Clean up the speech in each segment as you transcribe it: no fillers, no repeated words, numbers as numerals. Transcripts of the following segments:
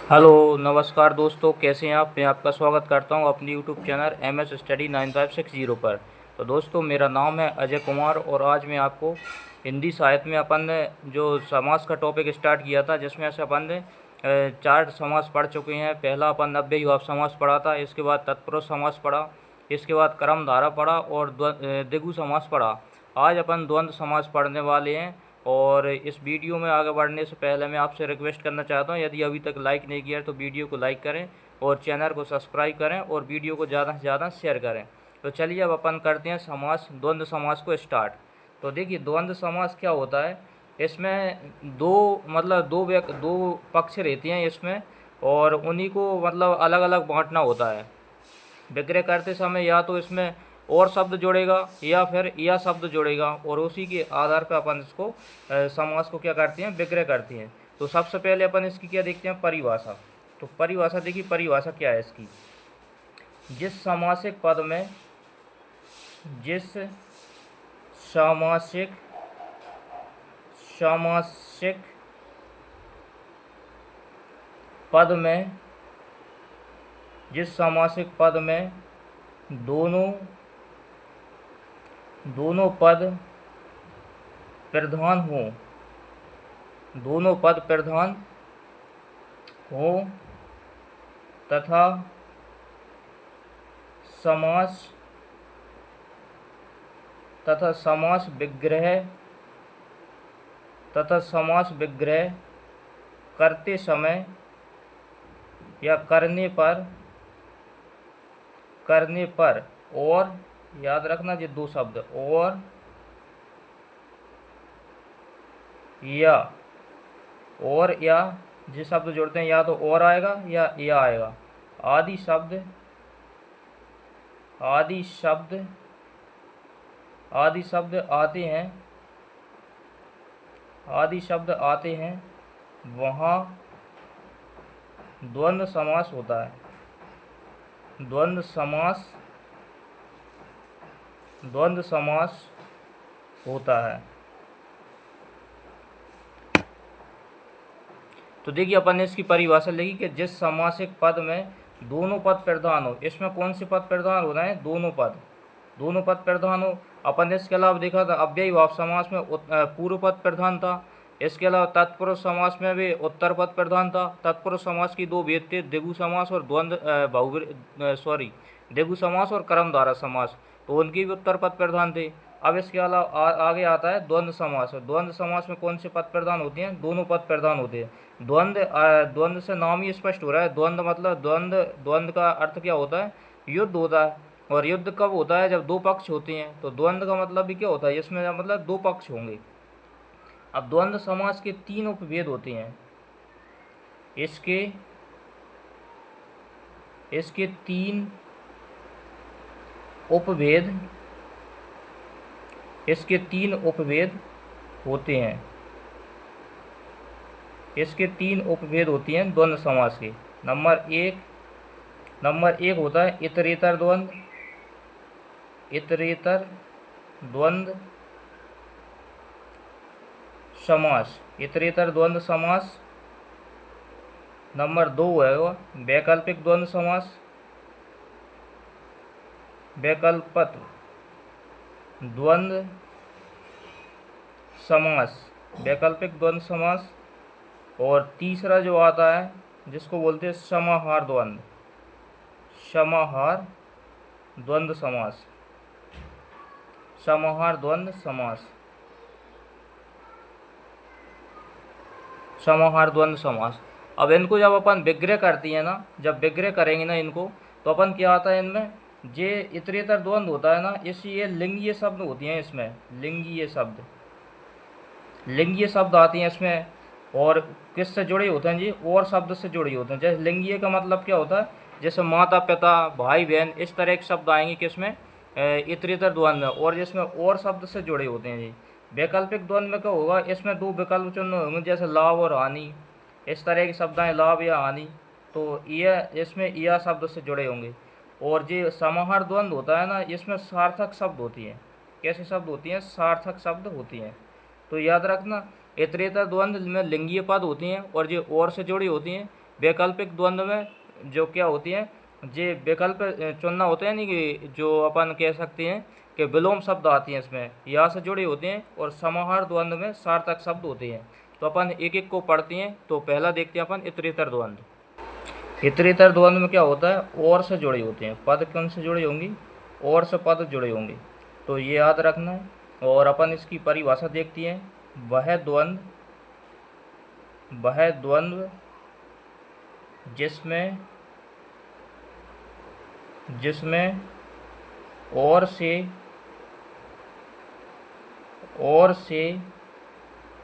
Hello नमस्कार दोस्तों, कैसे हैं आप। मैं आपका स्वागत करता हूं अपनी यूट्यूब चैनल MS स्टडी 9560 पर। तो दोस्तों, मेरा नाम है अजय कुमार और आज मैं आपको हिंदी साहित्य में अपन ने जो समास का टॉपिक स्टार्ट किया था, जिसमें से अपन ने चार समास पढ़ चुके हैं। पहला अपन अव्ययीभाव समास पढ़ा था, इसके बाद तत्पुरुष समास पढ़ा, इसके बाद कर्मधारय पढ़ा और द्विगु समास पढ़ा। आज अपन द्वंद्व समास पढ़ने वाले हैं। और इस वीडियो में आगे बढ़ने से पहले मैं आपसे रिक्वेस्ट करना चाहता हूं, यदि अभी तक लाइक नहीं किया तो वीडियो को लाइक करें और चैनल को सब्सक्राइब करें और वीडियो को ज़्यादा से ज़्यादा शेयर करें। तो चलिए अब अपन करते हैं समास, द्वंद्व समास को स्टार्ट। तो देखिए, द्वंद्व समास क्या होता है। इसमें दो पक्ष रहते हैं इसमें, और उन्हीं को मतलब अलग अलग बांटना होता है। विग्रह करते समय या तो इसमें और शब्द जुड़ेगा या फिर या शब्द जुड़ेगा, और उसी के आधार पर अपन इसको समास को क्या करते हैं, विग्रह करते हैं। तो सबसे पहले अपन इसकी क्या देखते हैं, परिभाषा। तो परिभाषा देखिए, परिभाषा क्या है इसकी। जिस सामासिक पद में जिस सामासिक सामासिक पद में जिस सामासिक पद में दोनों पद प्रधान हो तथा समास विग्रह करते समय या करने पर और, याद रखना ये दो शब्द, और या जो शब्द जोड़ते हैं, या तो और आएगा या आएगा। आदि शब्द आते हैं वहाँ द्वंद्व समास होता है। द्वंद्व समास होता है। तो देखिए, अपन ने इसकी परिभाषा लिखी कि जिस सामासिक पद में दोनों पद प्रधान हो। इसमें कौन से पद प्रधान हो रहे हैं, दोनों पद प्रधान हो। अपन ने इसके अलावा देखा था अव्ययीभाव समास में पूर्व पद प्रधान था। इसके अलावा तत्पुरुष समास में भी उत्तर पद प्रधान था। तत्पुरुष समास की दो भेद थे, द्विगु समास और द्विगु समास और कर्मधारय समास, तो उनकी भी उत्तर पद प्रधान थे। अब इसके अलावा आगे आता है द्वंद्व समास। द्वंद्व समास में कौन से पद प्रधान होते हैं, दोनों पद प्रधान होते हैं। द्वंद्व से नाम ही स्पष्ट हो रहा है। द्वंद्व मतलब द्वंद्व का अर्थ क्या होता है, युद्ध होता है। और युद्ध कब होता है, जब दो पक्ष होते हैं। तो द्वंद्व का मतलब भी क्या होता है, इसमें मतलब दो पक्ष होंगे। अब द्वंद्व समास के तीन उपभेद होते हैं। इसके तीन उपभेद होते हैं। इसके तीन उपभेद होती हैं द्वंद्व समास के। नंबर एक होता है इतरेतर द्वंद्व समास। नंबर दो है वैकल्पिक द्वंद्व समास। वैकल्पिक द्वंद्व समास। और तीसरा जो आता है, जिसको बोलते हैं समाहार द्वंद्व समास। अब इनको जब अपन विग्रह करती है ना, जब विग्रह करेंगे ना इनको, तो अपन क्या आता है इनमें, जे इतरेतर द्वंद्व होता है ना, ये लिंगीय शब्द होती हैं। इसमें लिंगीय शब्द आती हैं इसमें, और किससे जुड़े होते हैं जी, और शब्द से जुड़े होते हैं। जैसे लिंगीय का मतलब क्या होता है, जैसे माता पिता, भाई बहन, इस तरह के शब्द आएंगे किसमें, इतरेतर द्वंद्व में, और जिसमें और शब्द से जुड़े होते हैं जी। वैकल्पिक द्वंद्व में क्या होगा, इसमें दो विकल्प चिन्ह होंगे, जैसे लाभ और हानि, इस तरह के शब्द हैं, लाभ या हानि। तो यह इसमें या शब्द से जुड़े होंगे। और जो समाहार द्वंद्व होता है ना, इसमें सार्थक शब्द होती हैं। कैसे शब्द होती हैं, सार्थक शब्द होती हैं। तो याद रखना, इतरेतर द्वंद्व में लिंगीय पद होती हैं और जो और से जुड़ी होती हैं, वैकल्पिक द्वंद्व में जो क्या होती हैं, जे विकल्प चुनना होता है, यानी कि जो अपन कह सकते हैं कि विलोम शब्द आती हैं इसमें, यहाँ से जुड़े होते हैं, और समाहार द्वंद्व में सार्थक शब्द होते हैं। तो अपन एक एक को पढ़ते हैं। तो पहला देखते हैं अपन इतरेतर द्वंद्व। इतरेतर द्वंद्व में क्या होता है, और से जुड़े होते हैं। पद कौन से जुड़े होंगी, और से पद जुड़े होंगे, तो ये याद रखना है। और अपन इसकी परिभाषा देखती हैं। वह द्वंद्व जिसमें और से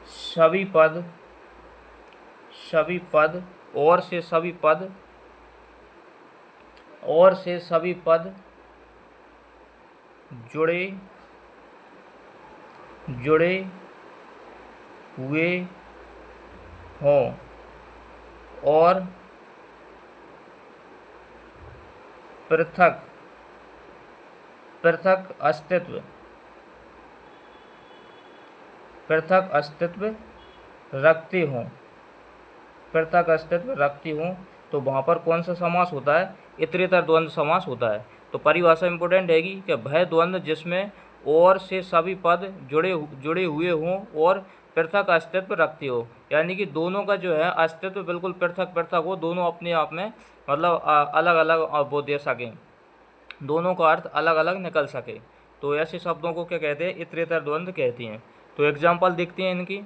सभी पद जुड़े हुए हों और पृथक अस्तित्व रखते हों, तो वहाँ पर कौन सा समास होता है, इतरेतर द्वंद्व समास होता है। तो परिभाषा इंपॉर्टेंट हैगी कि वह द्वंद्व जिसमें और से सभी पद जुड़े हुए हों और पृथक अस्तित्व रखते हो, यानी कि दोनों का जो है अस्तित्व बिल्कुल पृथक हो, दोनों अपने आप में मतलब अलग अलग वो दे सकें, दोनों का अर्थ अलग अलग निकल सके। तो ऐसे शब्दों को क्या कहते हैं, इतरेतर द्वंद्व कहते हैं। तो एग्जाम्पल देखते हैं इनकी।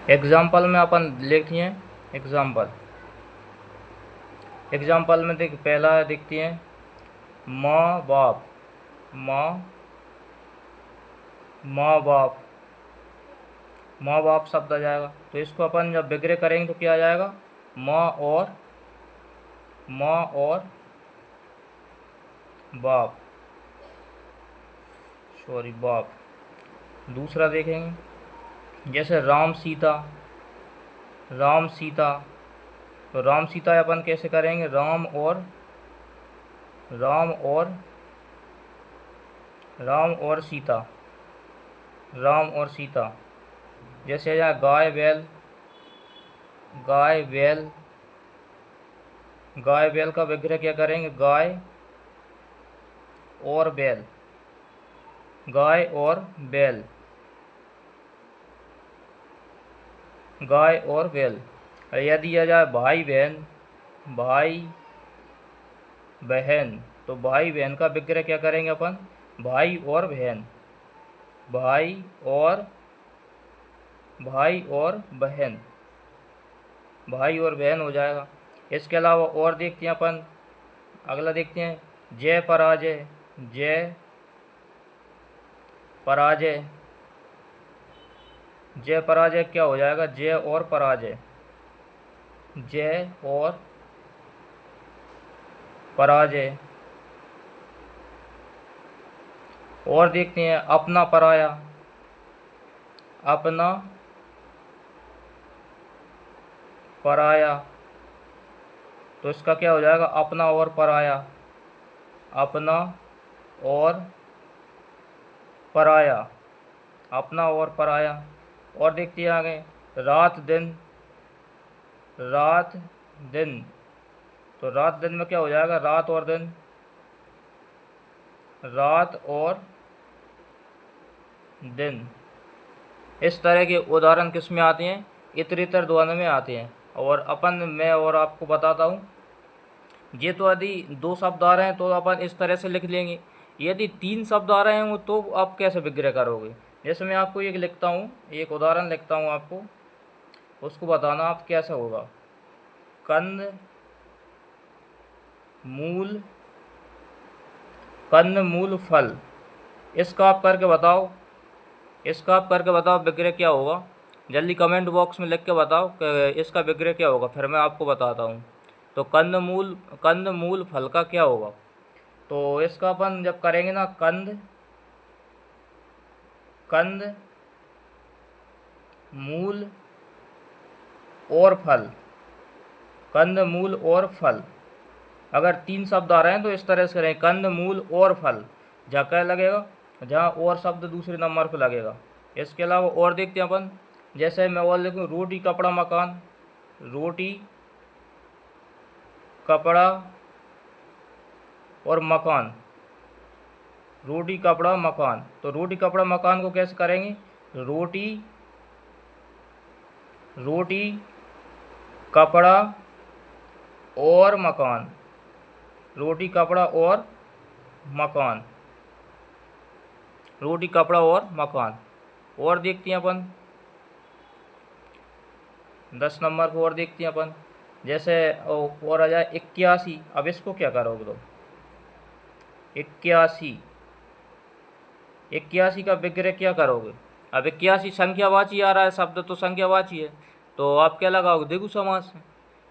एग्जाम्पल में अपन लिखते हैं एग्जाम्पल में पहला देखते हैं माँ बाप शब्द आ जाएगा। तो इसको अपन जब विग्रह करेंगे तो क्या आ जाएगा, माँ और बाप। दूसरा देखेंगे जैसे राम सीता। तो राम सीता अपन कैसे करेंगे, राम और सीता। जैसे यहाँ गाय बैल का विग्रह क्या करेंगे, गाय और बैल। यदि आ जाए भाई बहन, तो भाई बहन का विग्रह क्या करेंगे अपन, भाई और बहन हो जाएगा। इसके अलावा और देखते हैं अपन, अगला देखते हैं जय पराजय क्या हो जाएगा, जय और पराजय। और देखते हैं अपना पराया। तो इसका क्या हो जाएगा, अपना और पराया। और देखते हैं आगे रात दिन। तो रात दिन में क्या हो जाएगा, रात और दिन। इस तरह के उदाहरण किस में आते हैं, इतरेतर द्वंद्व में आते हैं। और मैं आपको बताता हूँ, ये तो यदि 2 शब्द आ रहे हैं तो अपन इस तरह से लिख लेंगे। यदि 3 शब्द आ रहे हैं तो आप कैसे विग्रह करोगे। जैसे मैं आपको एक उदाहरण लिखता हूँ आपको, उसको बताना आप कैसे होगा। कंद मूल फल। इसका आप करके बताओ विग्रह क्या होगा। जल्दी कमेंट बॉक्स में लिख के बताओ कि इसका विग्रह क्या होगा, फिर मैं आपको बताता हूँ। तो कंद मूल फल का क्या होगा। तो इसका अपन जब करेंगे ना, कंद मूल और फल। अगर 3 शब्द आ रहे हैं तो इस तरह से करें, कंद मूल और फल। जहाँ क्या लगेगा, जहाँ और शब्द दूसरे नंबर पर लगेगा। इसके अलावा और देखते हैं अपन, जैसे मैं और लिखूँ रोटी कपड़ा मकान। रोटी कपड़ा और मकान, रोटी कपड़ा मकान। तो रोटी कपड़ा मकान को कैसे करेंगे? रोटी कपड़ा और मकान, रोटी कपड़ा और मकान, रोटी कपड़ा और मकान। और देखते हैं अपन 10 नंबर को, और देखते हैं अपन। जैसे और आ जाए 81। अब इसको क्या करोगे? तो 81 का विग्रह क्या करोगे? अब 81 संख्यावाची आ रहा है, शब्द तो संख्यावाची है, तो आप क्या लगाओगे? द्विगु समास।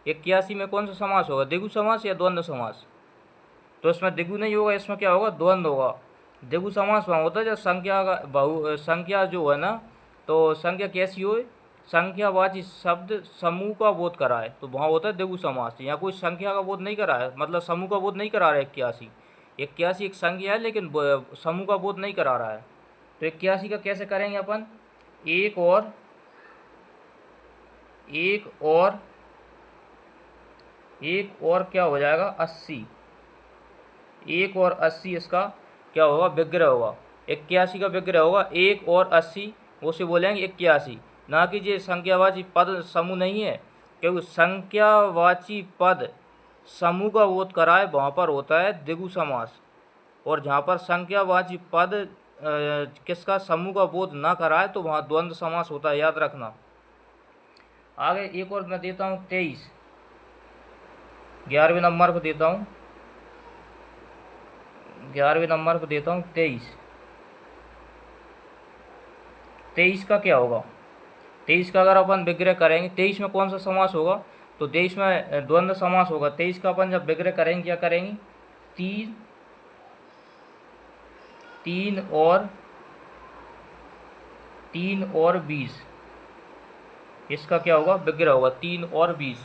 81 में कौन सा समास होगा? द्विगु समास या द्वंद्व समास? तो इसमें द्विगु नहीं होगा, इसमें क्या होगा? द्वंद्व होगा। द्विगु समास वहाँ होता है जब संख्या का संख्या जो है ना, तो संख्या कैसी हो? संख्यावाची शब्द समूह का बोध कराए, तो वहाँ होता है द्विगु समास। यहाँ कोई संख्या का बोध नहीं करा है, मतलब समूह का बोध नहीं करा रहा है। 81 एक संख्या है, लेकिन समूह का बोध नहीं करा रहा है। तो 81 का कैसे करेंगे अपन? एक और क्या हो जाएगा? 80। 1 और 80 इसका क्या होगा? विग्रह होगा। 81 का विग्रह होगा 1 और 80, उसे बोलेंगे 81। ना कि ये संख्यावाची पद समूह नहीं है, क्योंकि संख्यावाची पद समूह का बोध कराए वहाँ पर होता है द्विगु समास, और जहाँ पर संख्यावाची पद किसका समूह का बोध ना कराए तो वहाँ द्वंद्व समास होता है, याद रखना। आगे एक और मैं देता हूँ 23, 11वें नंबर को देता हूँ, 11वें नंबर को देता हूँ 23। 23 का क्या होगा? 23 का अगर अपन विग्रह करेंगे, 23 में कौन सा समास होगा? तो 23 में द्वंद्व समास होगा। 23 का अपन जब विग्रह करेंगे क्या करेंगे? 3 और 20, इसका क्या होगा? विग्रह होगा 3 और 20।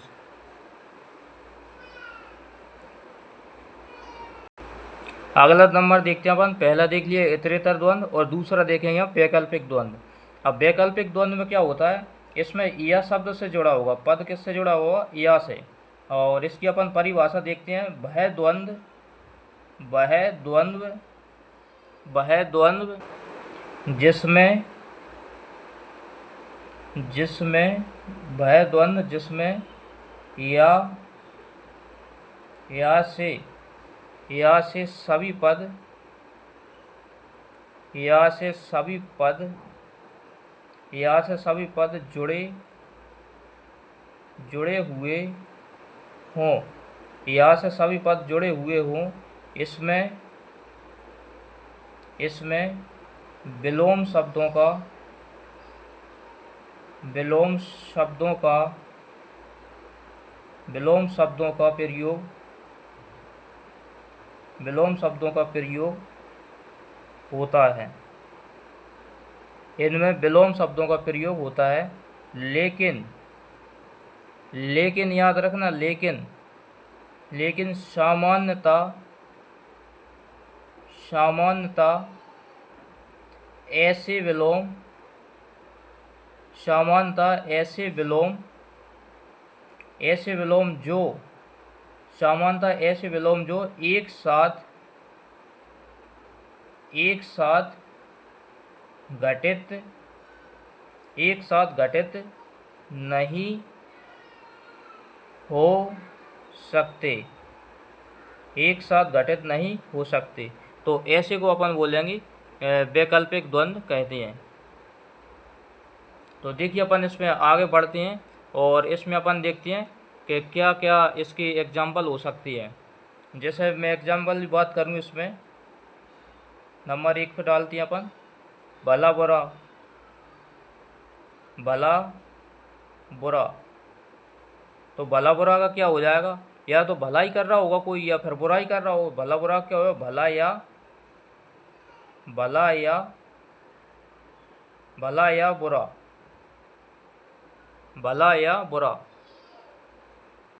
अगला नंबर देखते हैं अपन। पहला देख लिया इतरेतर द्वंद्व, और दूसरा देखेंगे हम वैकल्पिक द्वंद्व। अब वैकल्पिक द्वंद्व में क्या होता है? इसमें या शब्द से जुड़ा होगा, पद किससे जुड़ा होगा? या से। और इसकी अपन परिभाषा देखते हैं। वह द्वंद्व जिसमें या से सभी पद जुड़े हुए हों, या से सभी पद जुड़े हुए हों। इसमें विलोम शब्दों का प्रयोग होता है। इनमें विलोम शब्दों का प्रयोग होता है, लेकिन याद रखना, लेकिन सामान्यता ऐसे विलोम जो एक साथ घटित नहीं हो सकते, एक साथ घटित नहीं हो सकते। तो ऐसे को अपन बोलेंगे वैकल्पिक द्वंद्व कहते हैं। तो देखिए अपन इसमें आगे बढ़ते हैं, और इसमें अपन देखते हैं कि क्या क्या इसकी एग्जाम्पल हो सकती है। जैसे मैं एग्जाम्पल की बात करूँ, इसमें नंबर 1 पे डालते हैं अपन भला बुरा। तो भला बुरा का क्या हो जाएगा? या तो भलाई कर रहा होगा कोई, या फिर बुराई कर रहा होगा। भला बुरा क्या होगा? भला या बुरा।